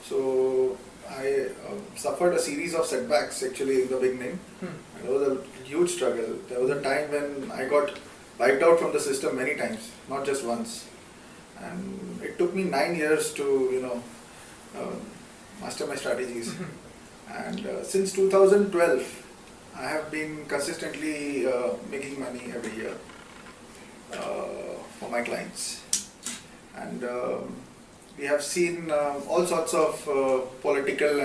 So I suffered a series of setbacks actually in the beginning. It was a huge struggle. There was a time when I got wiped out from the system many times, not just once. And it took me 9 years to, master my strategies. And since 2012, I have been consistently making money every year for my clients. And we have seen all sorts of political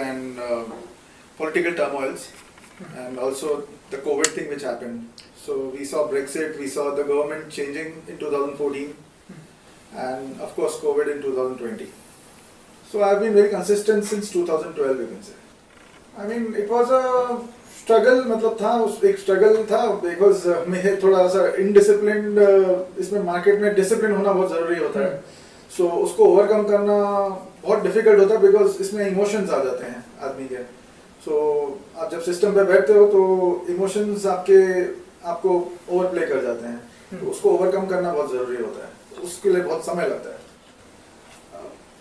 turmoils, and also the COVID thing which happened. So we saw Brexit, we saw the government changing in 2014, and of course COVID in 2020. So I've been very consistent since 2012, you can say. I mean, it was a struggle, मतलब था, एक struggle था, because मैं थोड़ा सा indisciplined, इसमें market में discipline होना बहुत ज़रूरी होता है. So उसको overcome करना बहुत difficult होता है, because इसमें emotions आ जाते हैं आदमी के. So आप जब system पे बैठते हो तो emotions आपको overplay कर जाते हैं. तो उसको overcome करना बहुत ज़रूरी होता है. उसके लिए बहुत समय लगता है.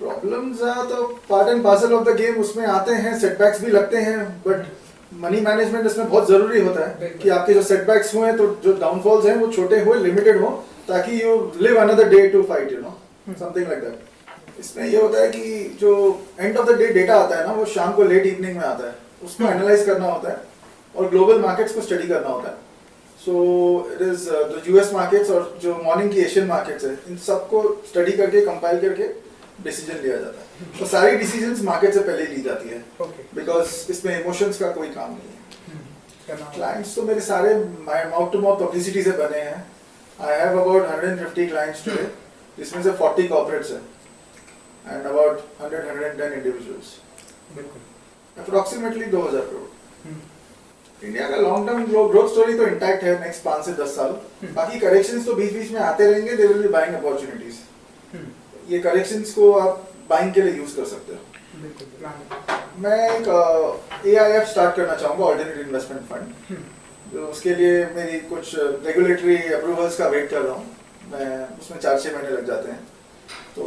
Problems तो part and parcel of the game, उसमें आते हैं, setbacks भी लगते हैं, but मनी मैनेजमेंट इसमें बहुत जरूरी होता है कि आपके जो सेटबैक्स हुए तो जो डाउनफॉल्स हैं वो छोटे हो, लिमिटेड हो, ताकि you live another day to fight, something like that. इसमें ये होता है कि जो end of the day data आता है ना, वो शाम को लेट इवनिंग में आता है. उसको एनालाइज करना होता है और ग्लोबल मार्केट्स को स्टडी करना होता है. So it is the US markets और जो मॉर्निंग की एशियन मार्केट्स है, इन सबको स्टडी करके कंपाइल करके डिसीजन लिया जाता है. तो सारी डिसीजंस मार्केट से पहले ली जाती है, बिकॉज इसमें इमोशंस का कोई काम नहीं है. क्लाइंट्स तो मेरे सारे माउथ टू माउथ पब्लिसिटी से बने हैं. I have about 150 clients today, जिसमें से 40 कॉर्पोरेट्स हैं and about 110 individuals. Approximately 2000 crore. India का लॉन्ग टर्म ग्रोथ स्टोरी तो इंटैक्ट है नेक्स्ट 5 से 10 साल. बाकी करेक्शंस तो बीच बीच में आते रहेंगे. They will be buying opportunities. ये करेक्शंस को आप बाइंग के लिए यूज कर सकते हो. मैं एक AIF स्टार्ट करना चाहूँगा, ऑल्टरनेटिव इन्वेस्टमेंट फंड. तो उसके लिए मेरी कुछ रेगुलेटरी अप्रूवल्स का वेट कर रहा हूँ. मैं उसमें 4-6 महीने लग जाते हैं. तो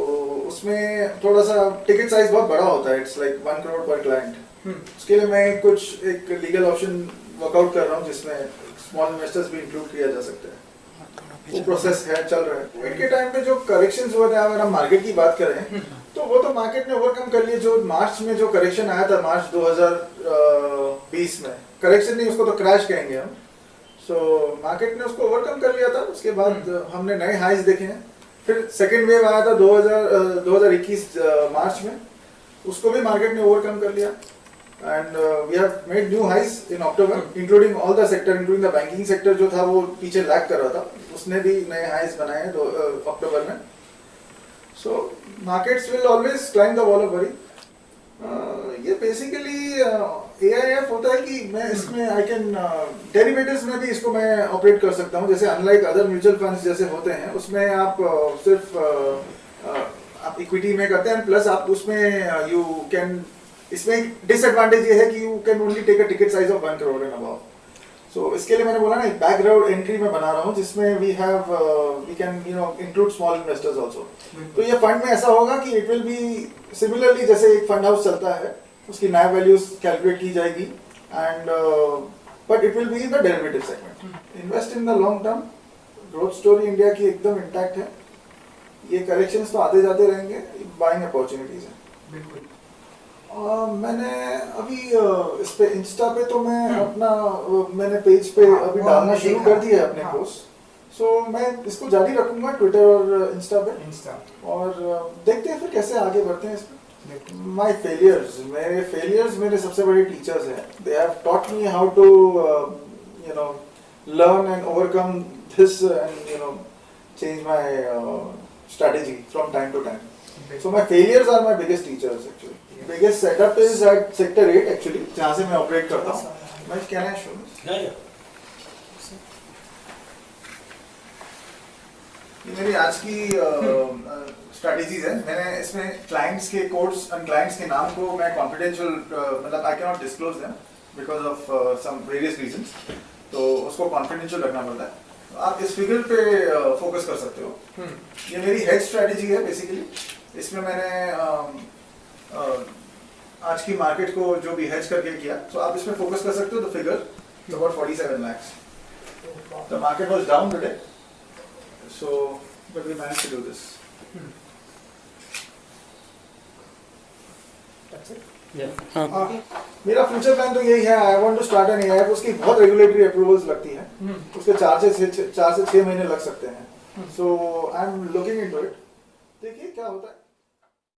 उसमें थोड़ा सा टिकट साइज बहुत बड़ा होता है. इट्स लाइक 1 करोड़ पर क्लाइंट. उसके लिए मैं एक लीगल ऑप्शन वर्कआउट कर रहा हूँ, जिसमें स्मॉल इन्वेस्टर्स भी इंक्लूड किया जा सकता है. वो प्रोसेस है, चल रहा है. कोविड के टाइम पे जो करेक्शंस हुए थे, अगर हम मार्केट की बात करें तो वो तो मार्केट ने ओवरकम कर लिए. जो मार्च में जो करेक्शन आया था, मार्च 2020 में करेक्शन नहीं, उसको तो क्रैश कहेंगे हम. सो मार्केट ने उसको ओवरकम कर लिया था. उसके बाद हमने नए हाइज देखे हैं. फिर सेकेंड वेव आया था 2021 मार्च में, उसको भी मार्केट ने ओवरकम कर लिया. And we have made new highs in October, including all the sector, including the banking sector जो था वो पीछे लैग कर रहा था, उसने भी नए हाइज बनाए हैं अक्टूबर में. So markets will always climb the wall of worry. ये बेसिकली AIF होता है कि मैं इसमें I can डेरिवेटिव्स में भी इसको मैं ऑपरेट कर सकता हूँ. जैसे अनलाइक अदर म्यूचुअल फंड्स जैसे होते हैं, उसमें आप सिर्फ आप इक्विटी में करते हैं, प्लस आप उसमें यू कैन, इसमें डिसएडवांटेज ये है कि you can only take a ticket size of 1 crore and above. So इसके लिए मैंने बोला ना, एक बैकग्राउंड एंट्री में बना रहा हूँ, जिसमें we can include small investors also. तो ये फंड में ऐसा होगा कि इट विल बी सिमिलरली जैसे एक फंड हाउस चलता है, उसकी नैव वैल्यूज कैलकुलेट की जाएगी, and but it will be in the derivative segment. Invest in the long term. Growth story India की एकदम इंटैक्ट है. ये करेक्शंस तो आते जाते रहेंगे, बाइंग अपॉर्चुनिटीज है. बिल्कुल. मैंने अभी इस पे इंस्टा पे तो मैंने पेज पे अभी डालना शुरू कर दिया है अपने पोस्ट. सो मैं इसको जारी रखूंगा ट्विटर और इंस्टा पे. और देखते हैं फिर कैसे आगे बढ़ते हैं इसमें. माय फेलियर्स मेरे सबसे बड़े टीचर्स हैं. They have taught me how to learn and overcome this and change my strategy from time to time. So my failures are my biggest teachers actually. Biggest setup is at sector 8 actually, जहाँ से मैं operate करता हूँ. मैं can I show this? ये मेरी आज की strategies है. मैंने इसमें clients के codes and clients के नाम को मैं confidential मतलब I cannot disclose them because of some various reasons. तो उसको confidential रखना पड़ता है. आप इस फिगर पे फोकस कर सकते हो. ये मेरी हेज स्ट्रेटेजी है बेसिकली. इसमें मैंने आज की मार्केट को जो भी हेज करके किया, तो आप इसमें फोकस कर सकते हो। The figure is about 47 lakhs. The market was down today, so but we managed to do this. मेरा फ्यूचर प्लान तो यही है, I want to start an AIF. उसकी बहुत रेगुलेटरी अप्रूवल्स लगती हैं, उसके 4 से 6 महीने लग सकते हैं। So I am looking into it, देखिए क्या होता है।